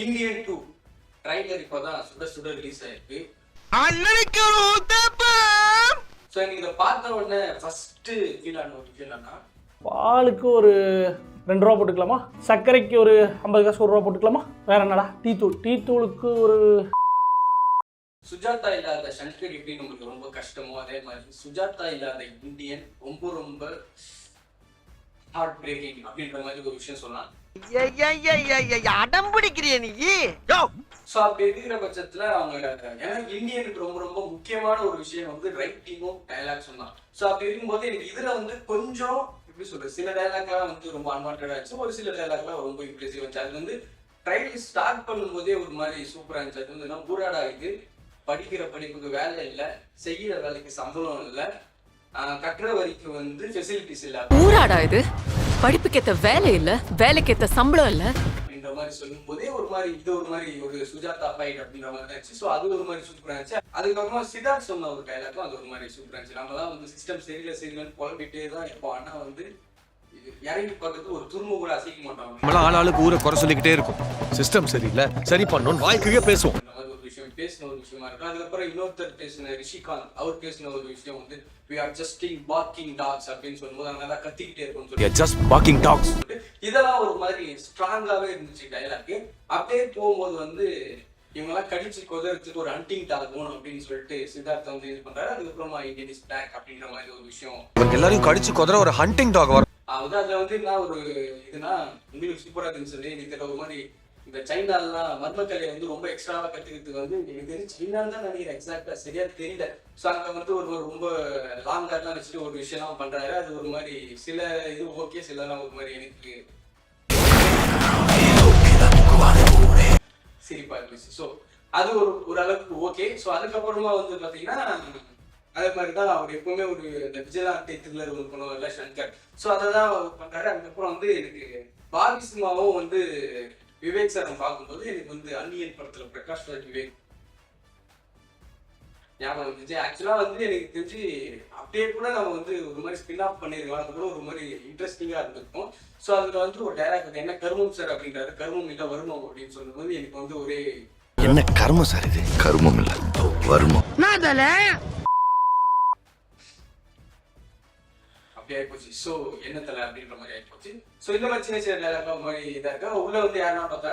Indian 2 trailer இப்போதான் சுட release ஆயிருக்கு. ஸோ எனக்கு இதை பார்த்த உடனே ஃபர்ஸ்ட் ஃபீல் ஆனா பாலுக்கு ஒரு 2 ரூபா போட்டுக்கலாமா, சர்க்கரைக்கு ஒரு 50 காசு 1 ரூபா போட்டுக்கலாமா, வேற என்னடா டீ தூளுக்கு ஒரு சுஜாதா இல்லாத சங்கர் எப்படின்னு உங்களுக்கு ரொம்ப கஷ்டமோ அதே மாதிரி சுஜாதா இல்லாத இந்தியன் ரொம்ப ரொம்ப ஹார்ட் பிரேக்கிங் அப்படின்ற மாதிரி ஒரு விஷயம் சொல்லலாம். அடம்பிடிக்கிறிய நீ. ஸோ அப்படி இருக்கிற பட்சத்துல அவங்க எனக்கு இந்தியனுக்கு ரொம்ப ரொம்ப முக்கியமான ஒரு விஷயம் வந்து ரைட்டிங்கும் டைலாக் சொன்னான். ஸோ அப்படி இருக்கும்போது எனக்கு இதுல வந்து கொஞ்சம் எப்படி சொல்றது, சில டைலாக்லாம் வந்து ரொம்ப அன்வான்டா இருந்துச்சு, ஒரு சில டைலாக்லாம் ரொம்ப இம்ப்ரெசிவ் இருந்துச்சு. அது வந்து ட்ரைலர் ஸ்டார்ட் பண்ணும்போதே ஒரு மாதிரி சூப்பரா இருந்துச்சு. அது வந்து பூராடா இது படிக்கிற படிப்புக்கு வேலை இல்லை, செய்கிற வேலைக்கு சம்பளம் இல்லை, கட்டுற வரைக்கும் வந்து ஃபெசிலிட்டிஸ் இல்லை, ஊராடா இது படிப்புக்கேத்த வேலை இல்லை, வேலைக்கேத்த சம்பளம் இல்லை அப்படின்ற மாதிரி சொல்லும் போதே ஒரு மாதிரி இது ஒரு மாதிரி ஒரு சுஜாதா ஃபைட் அப்படின்ற மாதிரி இருந்துச்சு. ஸோ அது ஒரு மாதிரி சூப்பராக இருந்துச்சு. அதுக்கப்புறமா சித்தார்த் சொன்ன ஒரு டைலாக்கும் அது ஒரு மாதிரி சூப்பராக இருந்துச்சு. நம்மளாம் வந்து சிஸ்டம் சரியில்லைன்னு குழம்பிட்டே தான் இருப்போம், ஆனால் வந்து இறங்கி பார்க்கறது ஒரு துரும்பு கூட அசைக்க மாட்டாங்க. நம்மளாம் ஆளாளுக்கு ஊரை குறை சொல்லிக்கிட்டே இருக்கும், சிஸ்டம் சரியில்லை சரி பண்ணணும் வாய்க்குள்ளே பேசுவோம். பேசின ஒரு விஷயமா இருக்கு. அதுக்கப்புறம் இன்னொருத்தர் பேசின ரிஷிகாந்த் அவர் பேசின ஒரு விஷயம் வந்து we are just barking dogs அப்படின்னு சொல்லும்போது அங்க தான் கத்திக்கிட்டே இருக்கும்னு சொல்லி just barking dogs இதெல்லாம் ஒரு மாதிரி ஸ்ட்ராங்காவே இருந்துச்சு டைலாக். அப்படியே போகும்போது வந்து இவங்கெல்லாம் கடிச்சு கொதறதுக்கு ஒரு ஹண்டிங் டாக் வேணும் அப்படின்னு சொல்லிட்டு சித்தார்த்த வந்து இது பண்றாரு. அதுக்கப்புறமா இந்தியன் இஸ் பேக் அப்படின்ற மாதிரி ஒரு விஷயம், எல்லாரையும் கடிச்சு கொதற ஒரு ஹண்டிங் டாக் வரும். அதுல வந்து என்ன ஒரு இதுனா உங்களுக்கு சூப்பரா இருந்துச்சு சொல்லி எனக்கு ஒரு மாதிரி இந்த சைனாலாம் மர்மக்கலையை வந்து ரொம்ப எக்ஸ்ட்ராவா கத்துக்கிறதுக்கு வந்து எனக்கு தெரிஞ்சு சைனான்னு தான் நினைக்கிறேன், எக்ஸாக்டா சரியா தெரியல. ஸோ அங்க வந்து ஒரு ரொம்ப லாங் கார்ட்லாம் வச்சுட்டு ஒரு விஷயம்லாம் பண்றாரு. அது ஒரு மாதிரி சில இது ஓகே, சிலலாம் ஒரு மாதிரி எனக்கு சிரிப்பா இருந்துச்சு. ஸோ அது ஒரு அளவுக்கு ஓகே. ஸோ அதுக்கப்புறமா வந்து பாத்தீங்கன்னா அதே மாதிரி தான் அவர் எப்பவுமே ஒரு இந்த விஜயலாண்டை த்ரில்லர் ஒரு பண்ணுவார்ல சங்கர், ஸோ அதை தான் பண்றாரு. அதுக்கப்புறம் வந்து எனக்கு பாபி சிம்மாவும் வந்து விவேக் சார் பார்க்கும்போது எனக்கு வந்து அன்னியன் படத்துல பிரகாஷ் ராஜ் விவேக் ஞாபகம் இருந்துச்சு. ஆக்சுவலா வந்து எனக்கு தெரிஞ்சு அப்படியே கூட நம்ம வந்து ஒரு மாதிரி ஸ்பின் ஆஃப் பண்ணிருக்கலாம், அது கூட ஒரு மாதிரி இன்ட்ரெஸ்டிங்கா இருந்திருக்கும். ஸோ அதுல வந்து ஒரு டைலாக் என்ன கர்மம் சார் அப்படின்றாரு, கர்மம் இல்லை வருமம் அப்படின்னு சொல்லும்போது எனக்கு வந்து ஒரே என்ன கர்மம் சார் இது, கர்மம் இல்லை வருமம் ஆயிப்போச்சு. ஸோ என்ன தலை அப்படின்ற மாதிரி ஆயிப்போச்சு. ஸோ இந்த மாதிரி சின்ன சின்ன டைலாக் மாதிரி இதா இருக்கா. உள்ள வந்து யாருன்னா பார்த்தா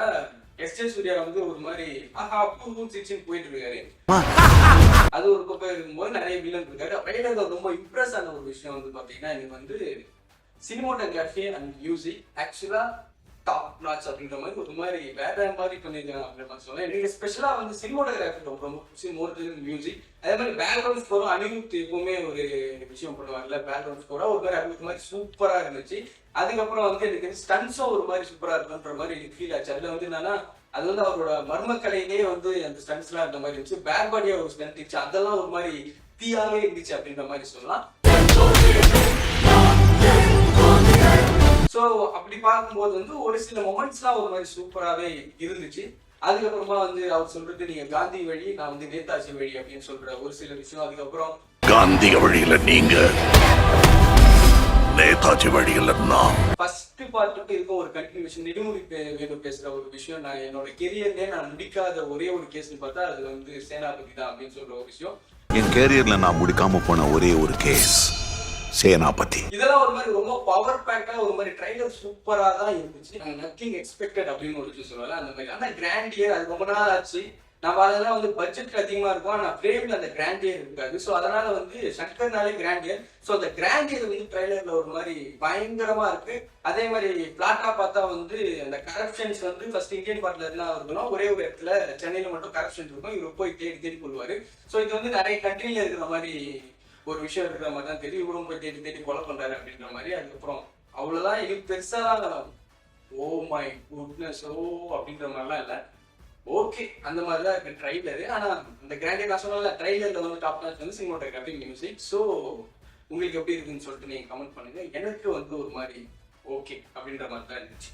எஸ்.ஜே. சூர்யா வந்து ஒரு மாதிரி போயிட்டு இருக்காரு. அது ஒரு பக்கம் இருக்கும்போது நிறைய வில்லன் இருக்காரு. அப்படியே ரொம்ப இம்ப்ரெஸ் ஆன ஒரு விஷயம் வந்து பாத்தீங்கன்னா எனக்கு வந்து சினிமோட்டோகிராஃபி அண்ட் மியூசிக் ஆக்சுவலா டாப் நாட்ச் அப்படின்ற மாதிரி ஒரு மாதிரி வேற மாதிரி பண்ணிருக்காங்க அப்படின்ற மாதிரி சொல்லலாம். எனக்கு ஸ்பெஷலா வந்து சினிமோட்டோகிராஃபி ரொம்ப ரொம்ப பிடிச்சி, மோர் தென் மியூசிக். அதே மாதிரி பேக்ரவுண்ட் ஸ்கோரும் அனிருத் எப்பவுமே ஒரு விஷயம் பண்ணுவாங்கல்ல, பேக்ரவுண்ட் ஸ்கோரா ஒரு மாதிரி அனிருத் மாதிரி சூப்பரா இருந்துச்சு. அதுக்கப்புறம் வந்து எனக்கு ஸ்டன்ஸும் ஒரு மாதிரி சூப்பரா இருக்குன்ற மாதிரி எனக்கு ஃபீல் ஆச்சு. அதுல வந்து என்னன்னா அது வந்து அவரோட மர்மக்கலையிலேயே வந்து அந்த ஸ்டன்ஸ்லாம் இருந்த மாதிரி இருந்துச்சு, பேக் பாடியா ஒரு ஸ்டன்ட் இருந்துச்சு, அதெல்லாம் ஒரு மாதிரி தீயாவே இருந்துச்சு அப்படின்ற மாதிரி சொல்லலாம். ஸோ அப்படி பார்க்கும்போது வந்து ஒரு சில மொமெண்ட்ஸ்லாம் ஒரு மாதிரி சூப்பராகவே இருந்துச்சு. அதுக்கப்புறமா வந்து அவர் சொல்றது நீங்க காந்தி வழி, நான் வந்து நேதாஜி வழி அப்படின்னு சொல்ற ஒரு சில விஷயம். அதுக்கப்புறம் காந்தி வழியில நீங்க, நேதாஜி வழியில நான். ஃபர்ஸ்ட் பார்ட்டுக்கு இருக்க ஒரு கண்டினியூஷன் நெடுமுடி வேணும் பேசுற ஒரு விஷயம். நான் என்னோட கெரியர்லேயே நான் முடிக்காத ஒரே ஒரு கேஸ்ன்னு பார்த்தா அது வந்து சேனாபதி தான் அப்படின்னு சொல்ற ஒரு விஷயம். என் கேரியர்ல நான் முடிக்காம போன ஒரே ஒரு கேஸ் சேனாபதி. இதெல்லாம் ஒரு மாதிரி ரொம்ப பவர் பேக்கா ஒரு மாதிரி ட்ரைலர் சூப்பரா தான் இருந்துச்சு. நத்திங் எக்ஸ்பெக்டட் அப்படின்னு ஒரு விஷயம் சொல்லுவாங்க அந்த மாதிரி. ஆனா கிராண்டியர் அது ரொம்ப நாள் ஆச்சு. நம்ம அதெல்லாம் வந்து பட்ஜெட் அதிகமா இருக்கும், ஆனா ஃப்ரேம்ல அந்த கிராண்டியர் இருக்காது. ஸோ அதனால வந்து சங்கர்னாலே கிராண்டியர். ஸோ அந்த கிராண்டியர் வந்து ட்ரைலர்ல ஒரு மாதிரி பயங்கரமா இருக்கு. அதே மாதிரி பிளாட்டா பார்த்தா வந்து அந்த கரப்ஷன்ஸ் வந்து ஃபர்ஸ்ட் இந்தியன் பார்ட்ல என்ன இருக்கணும், ஒரே ஒரு இடத்துல சென்னையில மட்டும் கரப்ஷன் இருக்கும், இவர் போய் தேடி தேடி கொள்வாரு. ஸோ இது வந்து நிறைய கண்ட்ரில இருக்கிற மாதிரி ஒரு விஷயம் இருக்கிற மாதிரி தான் தெரியும். இவரும் போய் தேடி தேடி கொலை பண்றாரு அப்படின்ற மாதிரி. அதுக்கப்புறம் அவ்வளவுதான், எனக்கு பெருசா ஓ மை குட்னஸ் ஓ அப்படின்ற மாதிரிலாம் இல்லை. ஓகே அந்த மாதிரி தான் இருக்கு ட்ரைலரு. ஆனா இந்த கிராண்டியர் நான் சொன்னல ட்ரைலர்ல வந்து டாப் நாட்ச் வந்து சினிமோட்டோகிராஃபி மியூசிக். ஸோ உங்களுக்கு எப்படி இருக்குன்னு சொல்லிட்டு நீங்க கமெண்ட் பண்ணுங்க. எனக்கு வந்து ஒரு மாதிரி ஓகே அப்படின்ற மாதிரி தான் இருந்துச்சு.